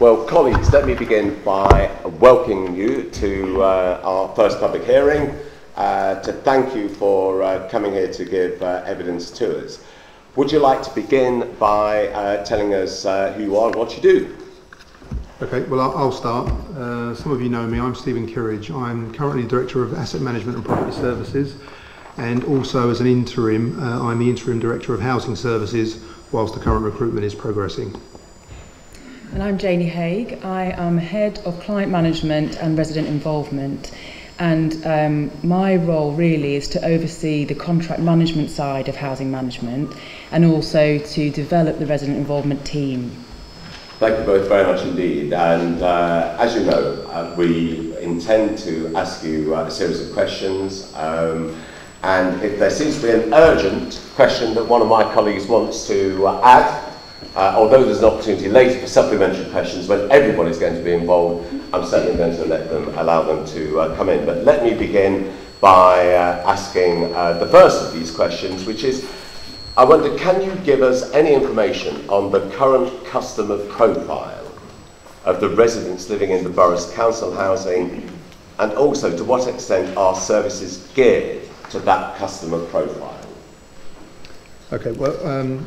Well, colleagues, let me begin by welcoming you to our first public hearing, to thank you for coming here to give evidence to us. Would you like to begin by telling us who you are and what you do? Okay, well, I'll start. Some of you know me, I'm Kirrage. I'm currently Director of Asset Management and Property Services, and also as an interim, I'm the Interim Director of Housing Services whilst the current recruitment is progressing. And I'm Janey Haigh. I am Head of Client Management and Resident Involvement, and my role really is to oversee the contract management side of housing management and also to develop the resident involvement team. Thank you both very much indeed, and as you know, we intend to ask you a series of questions, and if there seems to be an urgent question that one of my colleagues wants to add, although there's an opportunity later for supplementary questions when everybody's going to be involved, I'm certainly going to allow them to come in. But let me begin by asking the first of these questions, which is, I wonder, can you give us any information on the current customer profile of the residents living in the borough's council housing, and also to what extent are services geared to that customer profile? Okay, well,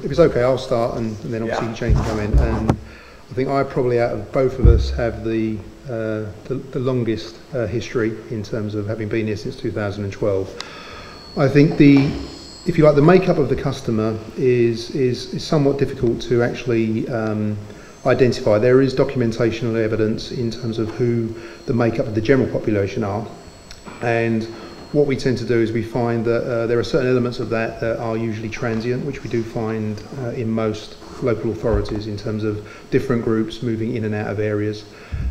if it's okay, I'll start, and then obviously Jane can come in. And I think I probably, out of both of us, have the longest history in terms of having been here since 2012. I think if you like, the makeup of the customer is somewhat difficult to actually identify. There is documentational evidence in terms of who the makeup of the general population are, and what we tend to do is we find that there are certain elements of that are usually transient, which we do find in most local authorities in terms of different groups moving in and out of areas.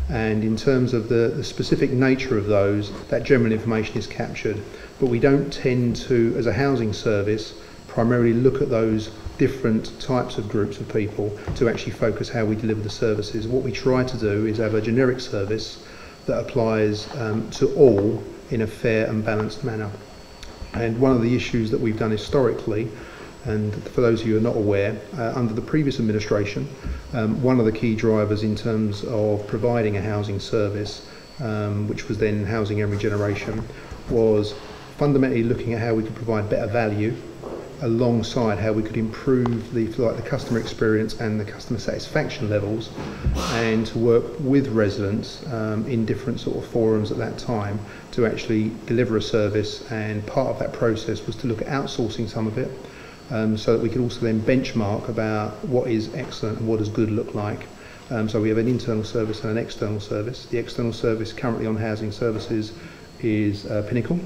And in terms of the specific nature of those, that general information is captured. But we don't tend to, as a housing service, primarily look at those different types of groups of people to actually focus how we deliver the services. What we try to do is have a generic service that applies to all in a fair and balanced manner. And one of the issues that we've done historically, and for those of you who are not aware, under the previous administration, one of the key drivers in terms of providing a housing service, which was then housing and regeneration, was fundamentally looking at how we could provide better value alongside how we could improve the customer experience and the customer satisfaction levels, and to work with residents in different sort of forums at that time to actually deliver a service. And part of that process was to look at outsourcing some of it, so that we could also then benchmark about what is excellent and what does good look like. So we have an internal service and an external service. The external service currently on housing services is Pinnacle,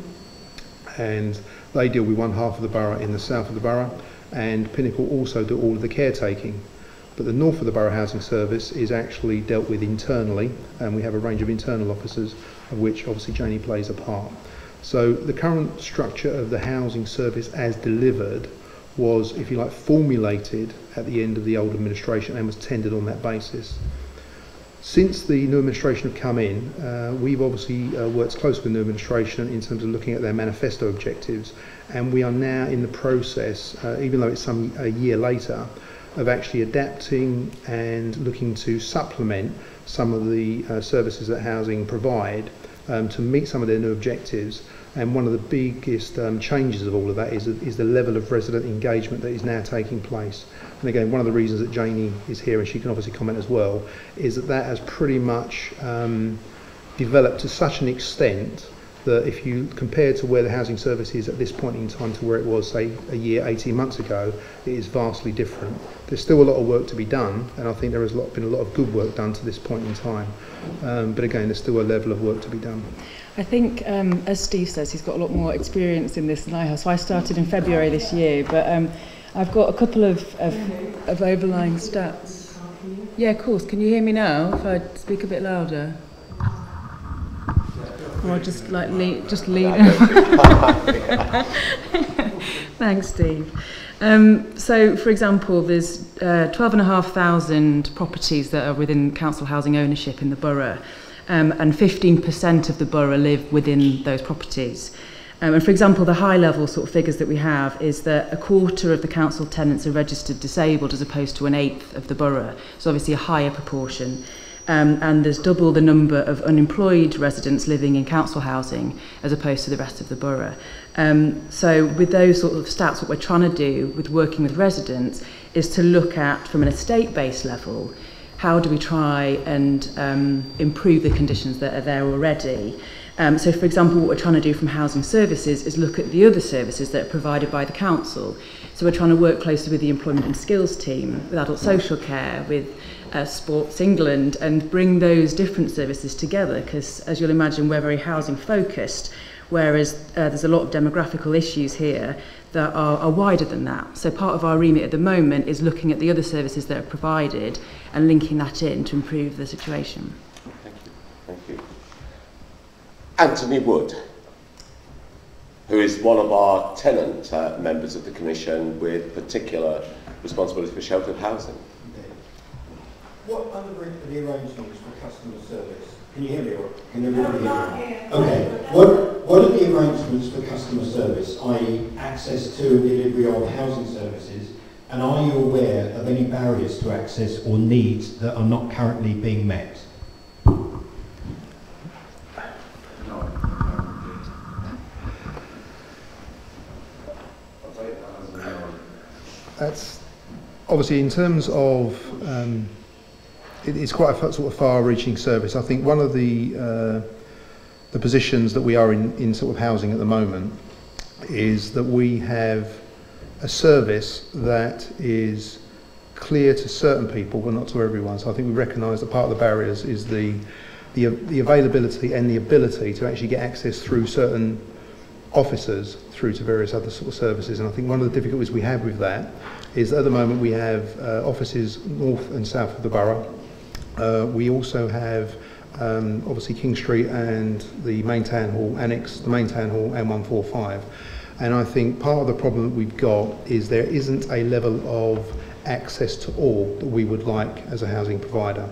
and they deal with one half of the borough in the south of the borough, and Pinnacle also do all of the caretaking. But the north of the borough housing service is actually dealt with internally, and we have a range of internal officers, of which obviously Janey plays a part. So the current structure of the housing service as delivered was, if you like, formulated at the end of the old administration and was tendered on that basis. Since the new administration have come in, we've obviously worked closely with the new administration in terms of looking at their manifesto objectives, and we are now in the process, even though it's a year later, of actually adapting and looking to supplement some of the services that housing provide to meet some of their new objectives. And one of the biggest changes of all of that is the level of resident engagement that is now taking place. And again, one of the reasons that Janey is here, and she can obviously comment as well, is that has pretty much developed to such an extent that if you compare to where the housing service is at this point in time to where it was, say, a year, 18 months ago, it is vastly different. There's still a lot of work to be done, and I think there has been a lot of good work done to this point in time. But again, there's still a level of work to be done. I think, as Steve says, he's got a lot more experience in this than I have. So I started in February this year, but I've got a couple of overlying stats. Yeah, of course. Can you hear me now if I speak a bit louder? Or just lean. Thanks, Steve. So, for example, there's 12,500 properties that are within council housing ownership in the borough, and 15% of the borough live within those properties. And for example, the high level sort of figures that we have is that a quarter of the council tenants are registered disabled as opposed to an eighth of the borough. So obviously a higher proportion. and there's double the number of unemployed residents living in council housing as opposed to the rest of the borough. So with those sort of stats, what we're trying to do with working with residents is to look at, from an estate-based level, how do we try and improve the conditions that are there already. So for example, what we're trying to do from housing services is look at the other services that are provided by the council. So we're trying to work closely with the employment and skills team, with adult social care, with Sports England, and bring those different services together, because as you'll imagine, we're very housing focused, whereas there's a lot of demographical issues here that are wider than that. So part of our remit at the moment is looking at the other services that are provided and linking that in to improve the situation. Thank you. Thank you. Anthony Wood, who is one of our tenant members of the Commission with particular responsibility for sheltered housing. What are the arrangements for customer service? Can you hear me? Or can everybody hear me? Okay. What are the arrangements for customer service, i.e. access to and delivery of housing services, and are you aware of any barriers to access or needs that are not currently being met? That's obviously in terms of it's quite a sort of far-reaching service. I think one of the positions that we are in sort of housing at the moment is that we have a service that is clear to certain people but not to everyone. So I think we recognise that part of the barriers is the availability and the ability to actually get access through certain officers through to various other sort of services. And I think one of the difficulties we have with that is that at the moment we have offices north and south of the borough. We also have obviously King Street and the main town hall annex, the main town hall and 145. And I think part of the problem that we've got is there isn't a level of access to all that we would like as a housing provider.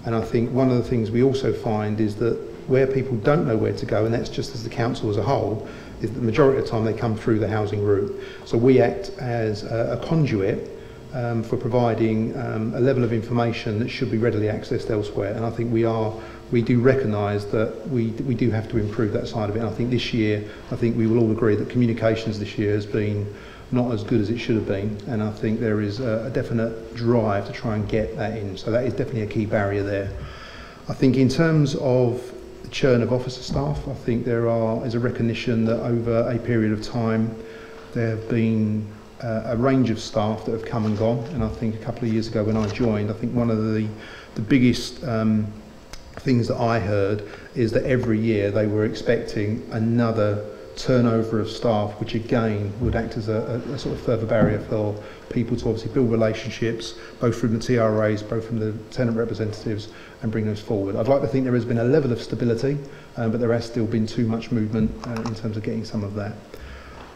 And I think one of the things we also find is that where people don't know where to go, and that's just as the council as a whole, is that the majority of the time they come through the housing route. So we act as a conduit for providing a level of information that should be readily accessed elsewhere. And I think we do recognise that we do have to improve that side of it. And I think this year, I think we will all agree that communications this year has been not as good as it should have been. And I think there is a definite drive to try and get that in. So that is definitely a key barrier there. I think in terms of the churn of officer staff, I think there is a recognition that over a period of time there have been a range of staff that have come and gone. And I think a couple of years ago when I joined, I think one of the biggest things that I heard is that every year they were expecting another turnover of staff, which again would act as a sort of further barrier for people to obviously build relationships, both from the TRAs, both from the tenant representatives, and bring those forward. I'd like to think there has been a level of stability, but there has still been too much movement in terms of getting some of that.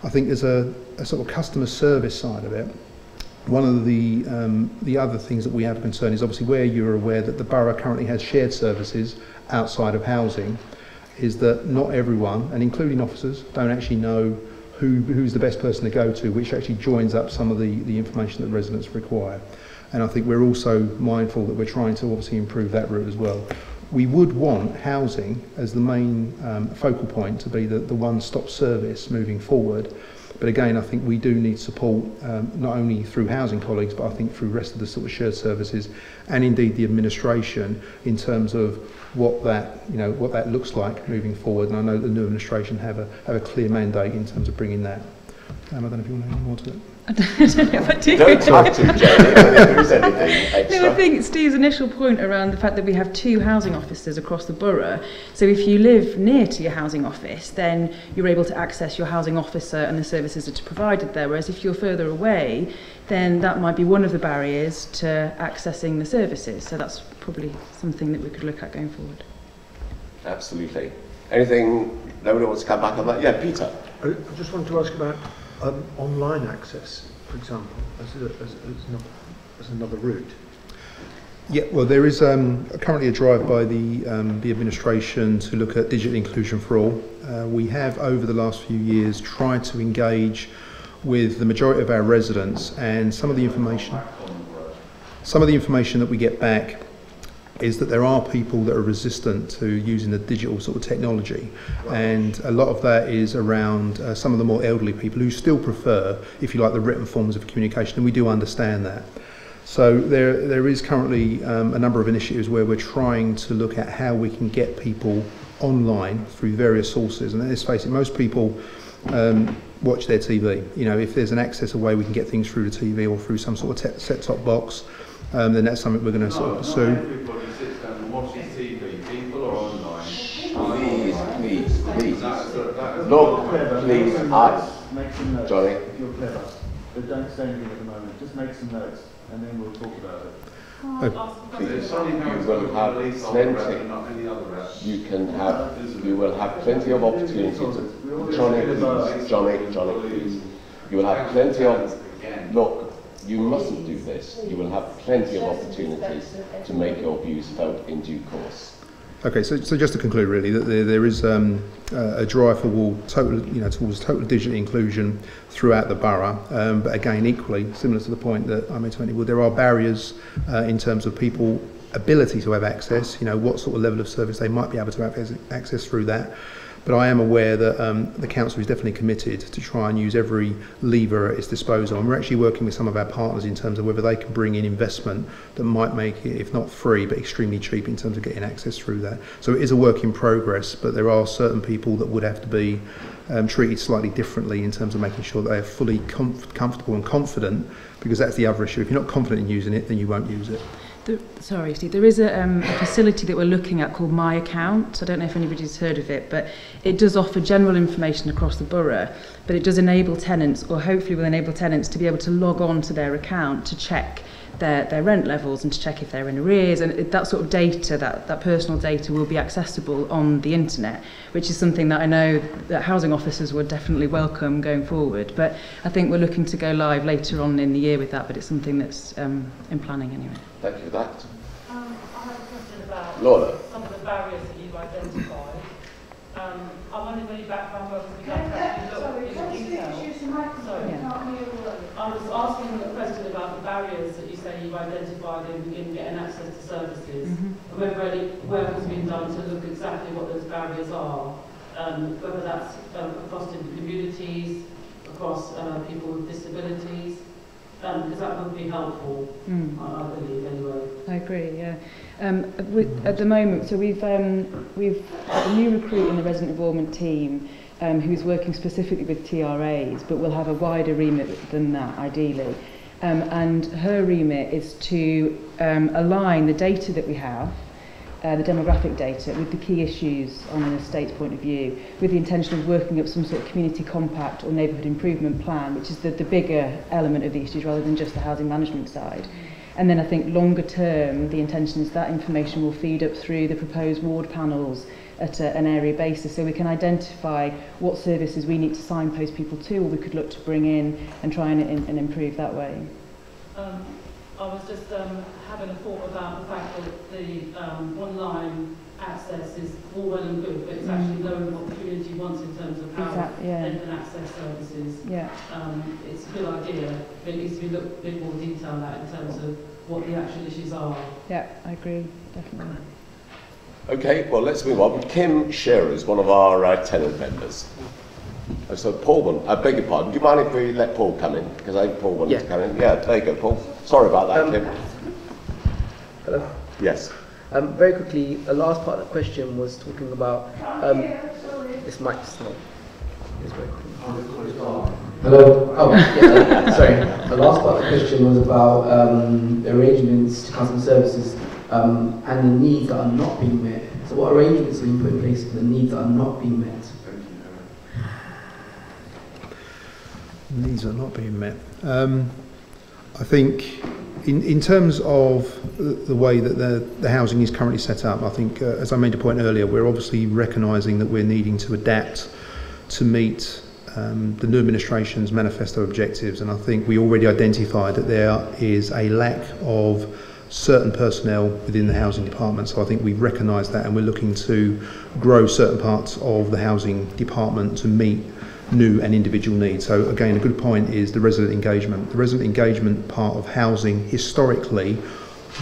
I think there's a sort of customer service side of it. One of the other things that we have concern is obviously where you're aware that the borough currently has shared services outside of housing, is that not everyone, and including officers, don't actually know who's the best person to go to, which actually joins up some of the information that residents require. And I think we're also mindful that we're trying to obviously improve that route as well. We would want housing as the main focal point to be the one-stop service moving forward. But again, I think we do need support not only through housing colleagues, but I think through the rest of the sort of shared services and indeed the administration in terms of what that looks like moving forward. And I know the new administration have a clear mandate in terms of bringing that. I don't know if you want to add any more to it. I don't know if I do. Don't talk to Janey, if there is anything extra. No, I think Steve's initial point around the fact that we have 2 housing officers across the borough. So if you live near to your housing office, then you're able to access your housing officer and the services that are provided there. Whereas if you're further away, then that might be one of the barriers to accessing the services. So that's probably something that we could look at going forward. Absolutely. Anything, nobody wants to come back on that? Yeah, Peter. I just wanted to ask about online access, for example, as another route. Yeah, well, there is currently a drive by the administration to look at digital inclusion for all. We have, over the last few years, tried to engage with the majority of our residents, and some of the information that we get back is that there are people that are resistant to using the digital sort of technology, and a lot of that is around some of the more elderly people who still prefer, if you like, the written forms of communication, and we do understand that. So there is currently a number of initiatives where we're trying to look at how we can get people online through various sources, and let's face it, most people watch their TV. You know, if there's an access way we can get things through the TV or through some sort of set-top box, then that's something we're going to sort of pursue. Not everybody sits down and watches TV. People are online. Please. Look, please, Make some notes. Johnny. If you're clever, but don't say anything at the moment. Just make some notes, and then we'll talk about it. there's something You will have plenty. not any other app. You will have plenty of opportunities to, Johnny, please. You will have plenty of, look, you mustn't do this. You will have plenty of opportunities to make your views felt in due course. Okay, so just to conclude, really, that there is a drive for towards total digital inclusion throughout the borough. But again, equally similar to the point that I made to Andy, there are barriers in terms of people ability to have access. You know, what sort of level of service they might be able to have access through that. But I am aware that the council is definitely committed to try and use every lever at its disposal. And we're actually working with some of our partners in terms of whether they can bring in investment that might make it, if not free, but extremely cheap in terms of getting access through that. So it is a work in progress, but there are certain people that would have to be treated slightly differently in terms of making sure that they are fully comfortable and confident, because that's the other issue. If you're not confident in using it, then you won't use it. Sorry, Steve. There is a facility that we're looking at called My Account. I don't know if anybody's heard of it, but it does offer general information across the borough, but it does enable tenants, or hopefully will enable tenants, to be able to log on to their account to check their rent levels and to check if they're in arrears, and that sort of data, that personal data, will be accessible on the internet, which is something that I know that housing officers would definitely welcome going forward. But I think we're looking to go live later on in the year with that, but it's something that's in planning anyway. Thank you for that. I have a question about Laura. some of the barriers that you've identified. I wondered whether your background work would be done to actually look in detail. Sorry. I was asking a question about the barriers that you say you've identified in getting access to services, and whether any work has been done to look exactly what those barriers are, whether that's across different communities, across people with disabilities, because that would be helpful, I believe, anyway. I agree, yeah. At the moment, so we've got a new recruit in the resident involvement team who's working specifically with TRAs, but will have a wider remit than that, ideally. And her remit is to align the data that we have, the demographic data, with the key issues on an estate's point of view, with the intention of working up some sort of community compact or neighbourhood improvement plan, which is the bigger element of the issues rather than just the housing management side. And then I think longer term, the intention is that information will feed up through the proposed ward panels at an area basis, so we can identify what services we need to signpost people to, or we could look to bring in and try and improve that way. I was just having a thought about the fact that the online access is all well and good, but it's actually knowing what the community wants in terms of how they can access services. Yeah. It's a good idea, but it needs to be looked a bit more detailed at in terms of what the actual issues are. Yeah, I agree, definitely. Okay, well, let's move on. Kim Shearer is one of our tenant members. So Paul, I beg your pardon, do you mind if we let Paul come in? Because I think Paul wanted to come in. Yeah, there you go, Paul. Sorry about that, Kim. Hello. Yes. Very quickly, the last part of the question was talking about this mic small. Hello. Oh, yeah, sorry. The last part of the question was about the arrangements to customer services and the needs that are not being met. So what arrangements are being put in place for the needs that are not being met? Needs are not being met. I think in terms of the way that the housing is currently set up, I think, as I made a point earlier, we're obviously recognising that we're needing to adapt to meet the new administration's manifesto objectives, and I think we already identified that there is a lack of certain personnel within the housing department, so I think we've recognised that, and we're looking to grow certain parts of the housing department to meet new and individual needs. So again, a good point is the resident engagement. The resident engagement part of housing historically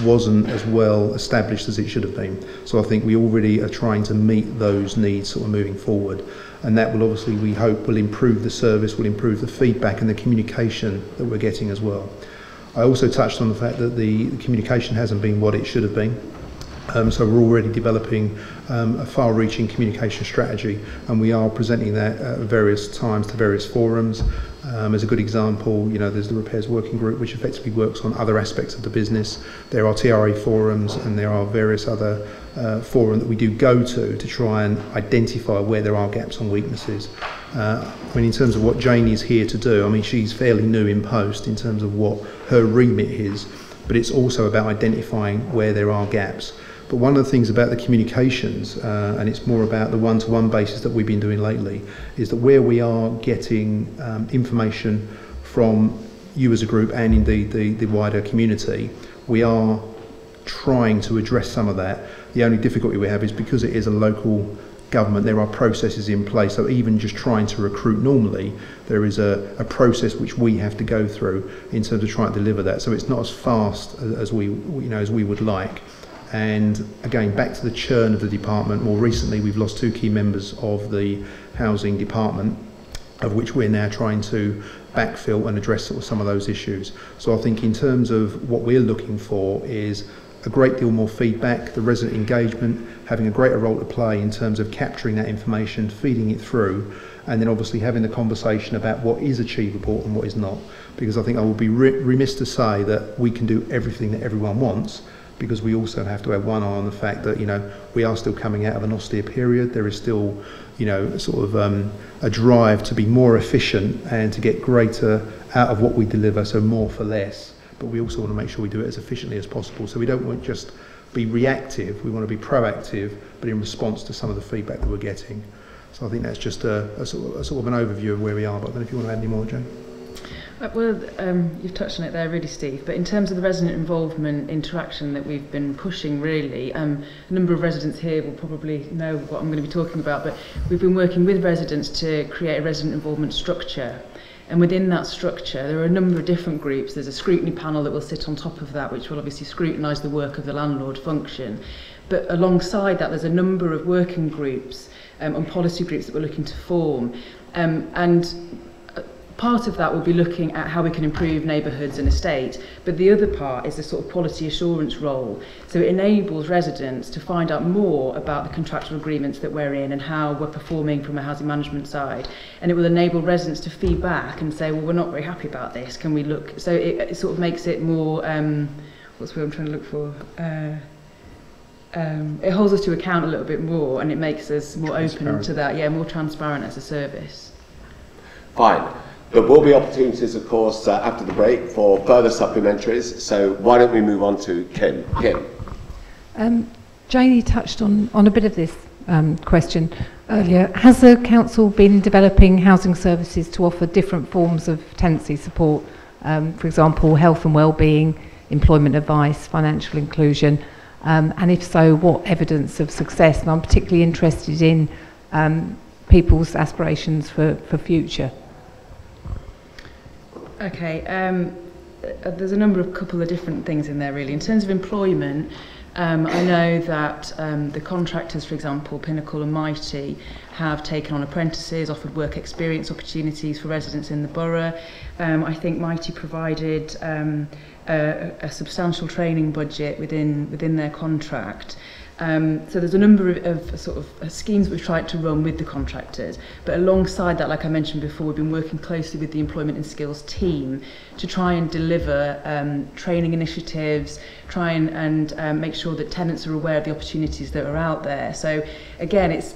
wasn't as well established as it should have been. So I think we already are trying to meet those needs sort of moving forward, and that will obviously, we hope, will improve the service, will improve the feedback and the communication that we're getting as well. I also touched on the fact that the communication hasn't been what it should have been. So we're already developing a far-reaching communication strategy, and we are presenting that at various times to various forums. As a good example, you know, there's the repairs working group, which effectively works on other aspects of the business. There are TRA forums, and there are various other forums that we do go to try and identify where there are gaps and weaknesses. I mean, in terms of what Janey is here to do, I mean, she's fairly new in post in terms of what her remit is, but it's also about identifying where there are gaps. But one of the things about the communications, and it's more about the one-to-one basis that we've been doing lately, is that where we are getting information from you as a group and indeed the wider community, we are trying to address some of that. The only difficulty we have is because it is a local government, there are processes in place. So even just trying to recruit normally, there is a process which we have to go through in terms of trying to deliver that. So it's not as fast as we would like. And again, back to the churn of the department, more recently we've lost 2 key members of the housing department, of which we're now trying to backfill and address sort of some of those issues. So I think in terms of what we're looking for is a great deal more feedback, the resident engagement, having a greater role to play in terms of capturing that information, feeding it through, and then obviously having the conversation about what is achievable and what is not. Because I think I would be remiss to say that we can do everything that everyone wants, because we also have to have one eye on the fact that, you know, we are still coming out of an austere period. There is still, you know, sort of a drive to be more efficient and to get greater out of what we deliver, so more for less. But we also want to make sure we do it as efficiently as possible. So we don't want just be reactive, we want to be proactive, but in response to some of the feedback that we're getting. So I think that's just a sort of an overview of where we are. But then if you want to add any more, Jane. Well, you've touched on it there really, Steve, but in terms of the resident involvement interaction that we've been pushing really, a number of residents here will probably know what I'm going to be talking about, but we've been working with residents to create a resident involvement structure. And within that structure, there are a number of different groups. There's a scrutiny panel that will sit on top of that, which will obviously scrutinise the work of the landlord function. But alongside that, there's a number of working groups and policy groups that we're looking to form. And part of that will be looking at how we can improve neighbourhoods and estates, but the other part is the sort of quality assurance role. So it enables residents to find out more about the contractual agreements that we're in and how we're performing from a housing management side. And it will enable residents to feed back and say, well, we're not very happy about this, can we look? So it sort of makes it more, what's the word I'm trying to look for? It holds us to account a little bit more, and it makes us more open to that, more transparent as a service. Fine. There will be opportunities, of course, after the break for further supplementaries. So why don't we move on to Kim? Kim. Janey touched on a bit of this question earlier. Has the council been developing housing services to offer different forms of tenancy support? For example, health and wellbeing, employment advice, financial inclusion, and if so, what evidence of success? And I'm particularly interested in people's aspirations for future. Okay, there's a couple of different things in there really. In terms of employment, I know that the contractors, for example, Pinnacle and Mighty, have taken on apprentices, offered work experience opportunities for residents in the borough. I think Mighty provided a substantial training budget within their contract. So there's a number of sort of schemes we've tried to run with the contractors, but alongside that, like I mentioned before, we've been working closely with the employment and skills team to try and deliver training initiatives, try and make sure that tenants are aware of the opportunities that are out there. So again, it's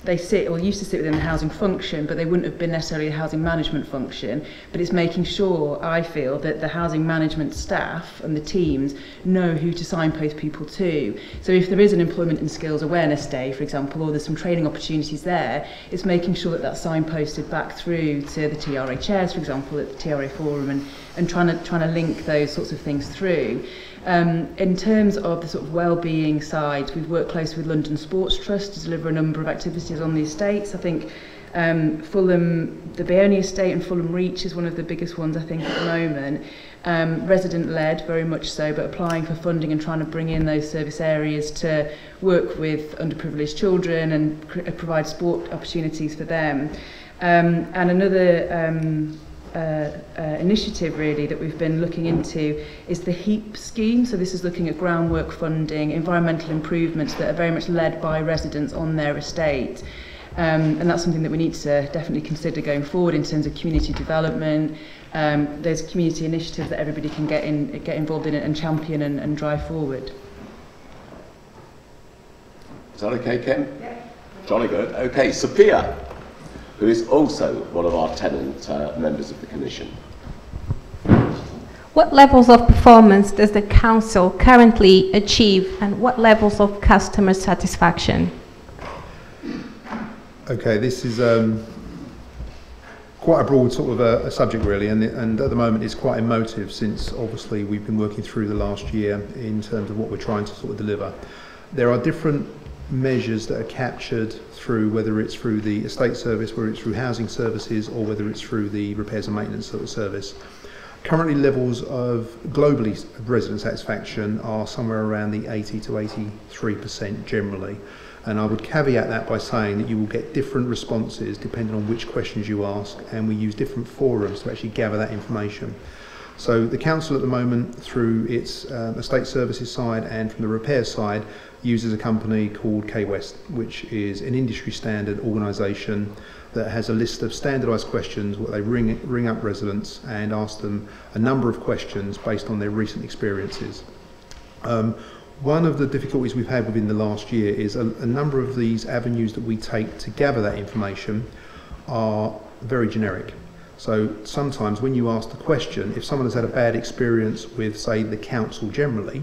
they sit or used to sit within the housing function, but they wouldn't have been necessarily a housing management function. But it's making sure, I feel, that the housing management staff and the teams know who to signpost people to. So if there is an employment and skills awareness day, for example, or there's some training opportunities there, it's making sure that that's signposted back through to the TRA chairs, for example, at the TRA forum, and trying to link those sorts of things through. In terms of the sort of wellbeing side, we've worked closely with London Sports Trust to deliver a number of activities on the estates. I think Fulham, the Bayonne estate and Fulham Reach is one of the biggest ones, I think, at the moment. resident-led, very much so, but applying for funding and trying to bring in those service areas to work with underprivileged children and provide sport opportunities for them. And another initiative really that we've been looking into is the HEAP scheme. So this is looking at groundwork funding, environmental improvements that are very much led by residents on their estate. And that's something that we need to definitely consider going forward in terms of community development. There's community initiatives that everybody can get involved in and champion and drive forward. Is that okay, Kim? Yeah. Jolly good. Okay, Sophia, who is also one of our tenant members of the Commission. What levels of performance does the Council currently achieve, and what levels of customer satisfaction? Okay, this is quite a broad sort of a subject really, and at the moment it's quite emotive, since obviously we've been working through the last year in terms of what we're trying to sort of deliver. There are different measures that are captured through, whether it's through the estate service, whether it's through housing services, or whether it's through the repairs and maintenance sort of service. Currently levels of globally resident satisfaction are somewhere around the 80 to 83% generally. And I would caveat that by saying that you will get different responses depending on which questions you ask, and we use different forums to actually gather that information. So the Council at the moment, through its estate services side and from the repair side, uses a company called K-West, which is an industry standard organisation that has a list of standardised questions where they ring up residents and ask them a number of questions based on their recent experiences. One of the difficulties we've had within the last year is a number of these avenues that we take to gather that information are very generic. So sometimes when you ask the question, if someone has had a bad experience with, say, the council generally,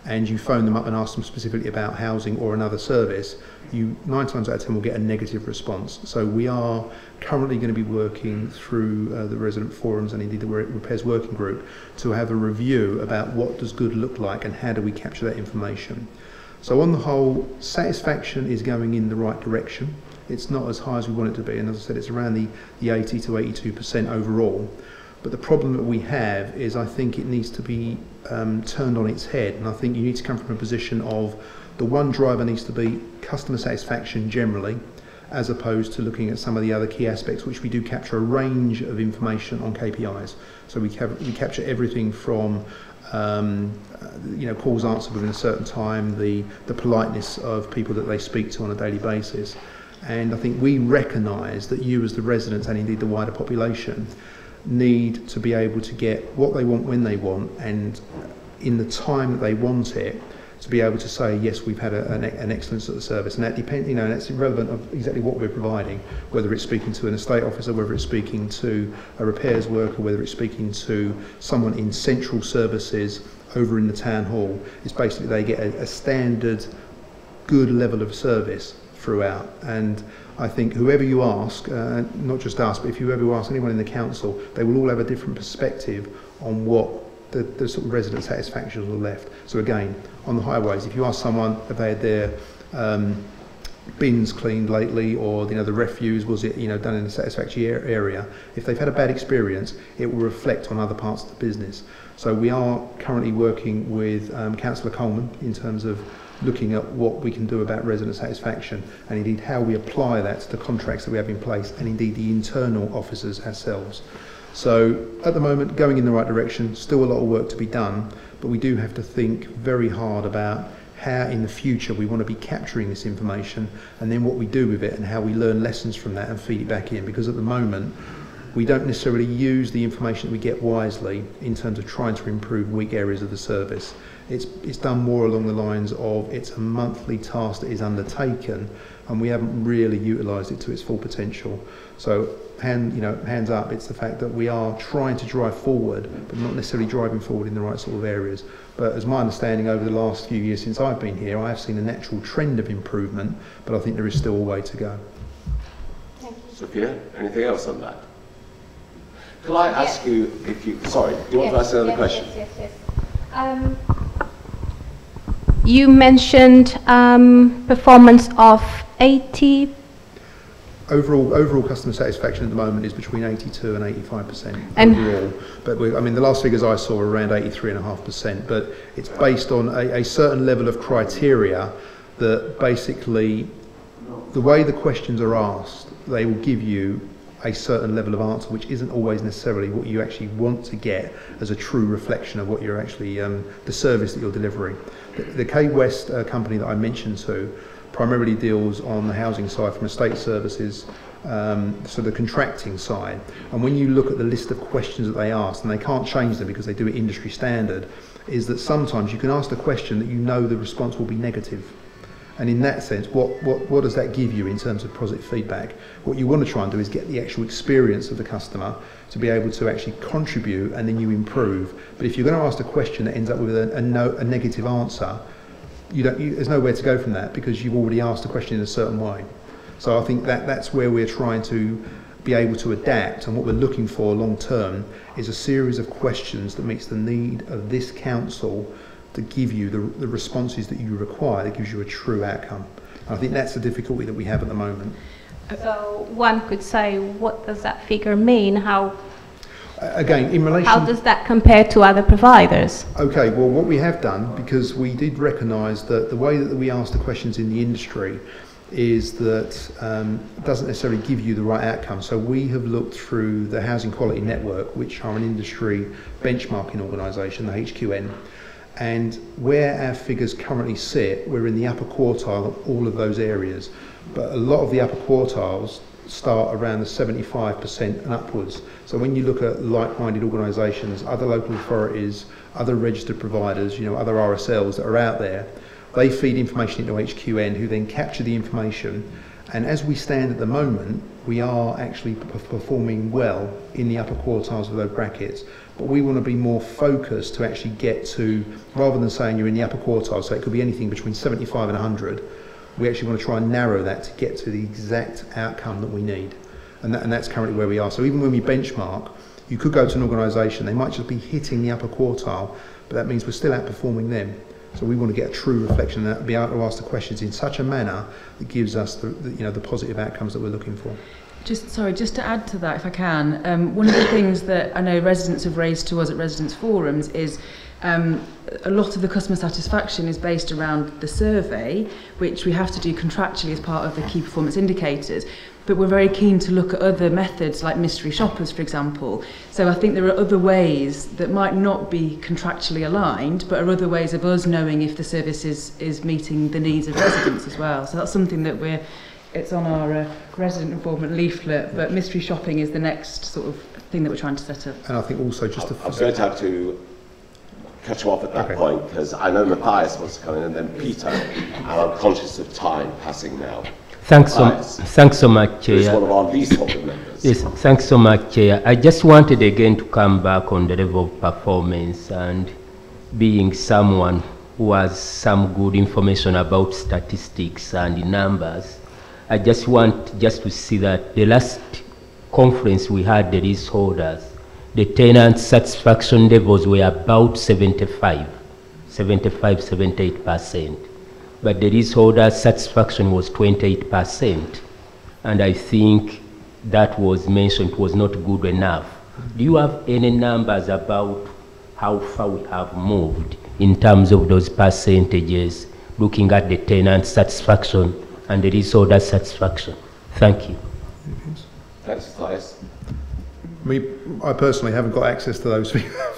and you phone them up and ask them specifically about housing or another service, you 9 times out of 10 will get a negative response. So we are currently going to be working through the resident forums and indeed the repairs working group to have a review about what does good look like and how do we capture that information. So on the whole, satisfaction is going in the right direction. It's not as high as we want it to be, and as I said, it's around the 80 to 82% overall. But the problem that we have is I think it needs to be turned on its head, and I think you need to come from a position of the one driver needs to be customer satisfaction generally, as opposed to looking at some of the other key aspects, which we do capture a range of information on KPIs. So we capture everything from calls answered within a certain time, the politeness of people that they speak to on a daily basis. And I think we recognise that you as the residents and indeed the wider population need to be able to get what they want when they want, and in the time that they want it, to be able to say, yes, we've had an excellent sort of service. And that depends, that's irrelevant of exactly what we're providing, whether it's speaking to an estate officer, whether it's speaking to a repairs worker, whether it's speaking to someone in central services over in the town hall. It's basically they get a standard good level of service throughout. And I think whoever you ask, not just us, but if you ever ask anyone in the council, they will all have a different perspective on what the sort of resident satisfactions are left. So again, on the highways, if you ask someone if they had their bins cleaned lately, or the refuse, was it done in a satisfactory area, if they've had a bad experience, it will reflect on other parts of the business. So we are currently working with Councillor Coleman in terms of looking at what we can do about resident satisfaction, and indeed how we apply that to the contracts that we have in place, and indeed the internal officers ourselves. So at the moment, going in the right direction, still a lot of work to be done, but we do have to think very hard about how in the future we want to be capturing this information, and then what we do with it and how we learn lessons from that and feed it back in, because at the moment we don't necessarily use the information that we get wisely in terms of trying to improve weak areas of the service. It's done more along the lines of it's a monthly task that is undertaken, and we haven't really utilised it to its full potential. So hands up, it's the fact that we are trying to drive forward, but not necessarily driving forward in the right sort of areas. But as my understanding over the last few years since I've been here, I have seen a natural trend of improvement, but I think there is still a way to go. Thank you. Sophia, anything else on that? Could I ask you if you, sorry, do you want to ask another question? Yes. You mentioned performance of 80. overall customer satisfaction at the moment is between 82 and 85% And overall. But I mean, the last figures I saw were around 83.5%. But it's based on a certain level of criteria that basically, the way the questions are asked, they will give you a certain level of answer, which isn't always necessarily what you actually want to get as a true reflection of what you're actually, the service that you're delivering. The K West company that I mentioned to primarily deals on the housing side from estate services, so the contracting side. And when you look at the list of questions that they ask, and they can't change them because they do it industry standard, is that sometimes you can ask the question that you know the response will be negative. And in that sense, what does that give you in terms of positive feedback? What you want to try and do is get the actual experience of the customer to be able to actually contribute, and then you improve. But if you're going to ask a question that ends up with a negative answer, there's nowhere to go from that, because you've already asked the question in a certain way. So I think that's where we're trying to be able to adapt, and what we're looking for long term is a series of questions that meets the need of this council to give you the responses that you require, that gives you a true outcome. And I think that's the difficulty that we have at the moment. so one could say, what does that figure mean? Again, in relation... How does that compare to other providers? Okay, well, what we have done, because we did recognise that the way that we ask the questions in the industry is that doesn't necessarily give you the right outcome. So we have looked through the Housing Quality Network, which are an industry benchmarking organisation, the HQN, and where our figures currently sit, we're in the upper quartile of all of those areas. But a lot of the upper quartiles start around the 75% and upwards. So when you look at like-minded organisations, other local authorities, other registered providers, other RSLs that are out there, they feed information into HQN, who then capture the information. And as we stand at the moment, we are actually performing well in the upper quartiles of those brackets. But we want to be more focused to actually get to, rather than saying you're in the upper quartile, so it could be anything between 75 and 100, we actually want to try and narrow that to get to the exact outcome that we need. And that's currently where we are. So even when we benchmark, you could go to an organisation, they might just be hitting the upper quartile, but that means we're still outperforming them. So we want to get a true reflection and be able to ask the questions in such a manner that gives us the positive outcomes that we're looking for. Just to add to that, if I can, one of the things that I know residents have raised to us at residents' forums is a lot of the customer satisfaction is based around the survey, which we have to do contractually as part of the key performance indicators. But we're very keen to look at other methods like mystery shoppers, for example. So I think there are other ways that might not be contractually aligned, but are other ways of us knowing if the service is meeting the needs of residents as well. So that's something that it's on our resident informant leaflet, but mystery shopping is the next sort of thing that we're trying to set up. And I think also just to... I'm going to have to cut you off at that point, because I know Matthias wants to come in, and then Peter, and I'm conscious of time passing now. Thanks so much, Chair. He's one of our leasehold members. Yes, thanks so much, Chair. I just wanted again to come back on the level of performance, and being someone who has some good information about statistics and numbers, I just want to see that the last conference we had, the leaseholders, the tenant satisfaction levels were about 78%. But the leaseholder satisfaction was 28%. And I think that was mentioned was not good enough. Do you have any numbers about how far we have moved in terms of those percentages, looking at the tenant satisfaction and the leaseholder satisfaction? Thank you. Thanks, Matthias. I personally haven't got access to those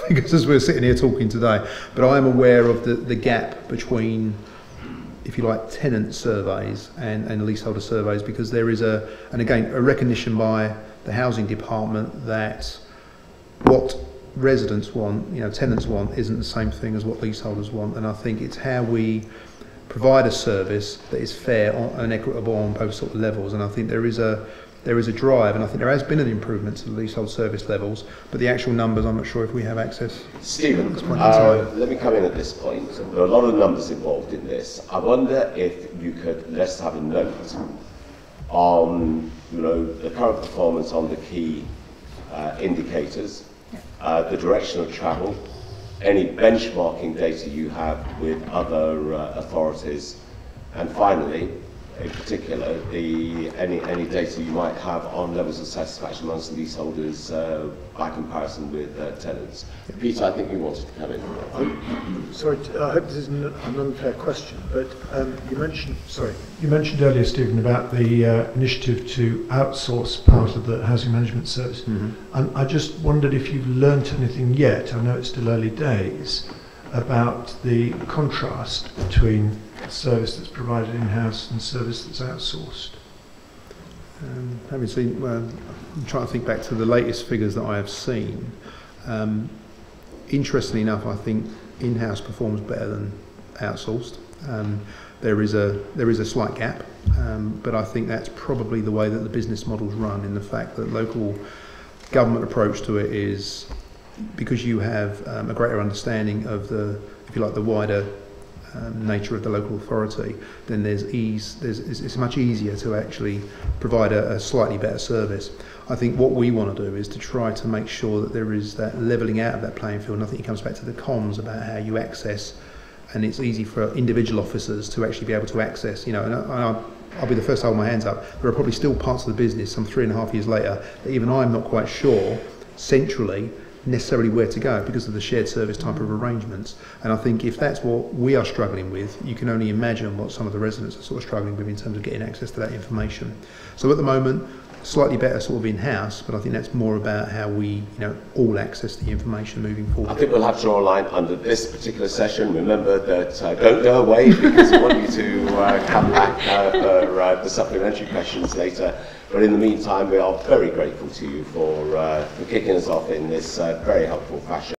figures as we're sitting here talking today, but I am aware of the gap between, if you like, tenant surveys and leaseholder surveys, because there is a recognition by the housing department that what residents want, tenants want, isn't the same thing as what leaseholders want. And I think it's how we provide a service that is fair and equitable on both sort of levels. And I think there is a drive, and I think there has been an improvement to the leasehold service levels, but the actual numbers, I'm not sure if we have access. Stephen, let me come in at this point. There are a lot of numbers involved in this. I wonder if you could let's have a note on the current performance on the key indicators, the direction of travel, any benchmarking data you have with other authorities, and finally, in particular, any data you might have on levels of satisfaction amongst leaseholders by comparison with tenants. Peter, I think you wanted to come in. Sorry, I hope this isn't an unfair question, but you mentioned earlier, Stephen, about the initiative to outsource part of the housing management service. And I just wondered if you've learnt anything yet, I know it's still early days, about the contrast between service that's provided in-house and service that's outsourced. Having seen, I'm trying to think back to the latest figures that I have seen. Interestingly enough, I think in-house performs better than outsourced. There is a slight gap, but I think that's probably the way that the business models run, in the fact that local government approach to it is, because you have a greater understanding of the, if you like, the wider nature of the local authority, then it's much easier to actually provide a slightly better service. I think what we want to do is to try to make sure that there is that levelling out of that playing field, and I think it comes back to the comms about how you access, and it's easy for individual officers to actually be able to access, you know, and I'll be the first to hold my hands up, there are probably still parts of the business some 3.5 years later that even I'm not quite sure centrally necessarily where to go because of the shared service type of arrangements. And I think if that's what we are struggling with, you can only imagine what some of the residents are sort of struggling with in terms of getting access to that information. So at the moment, slightly better sort of in-house, but I think that's more about how we, you know, all access the information moving forward. I think we'll have to draw a line under this particular session. Remember that don't go away, because we want you to come back for the supplementary questions later. But in the meantime, we are very grateful to you for kicking us off in this very helpful fashion.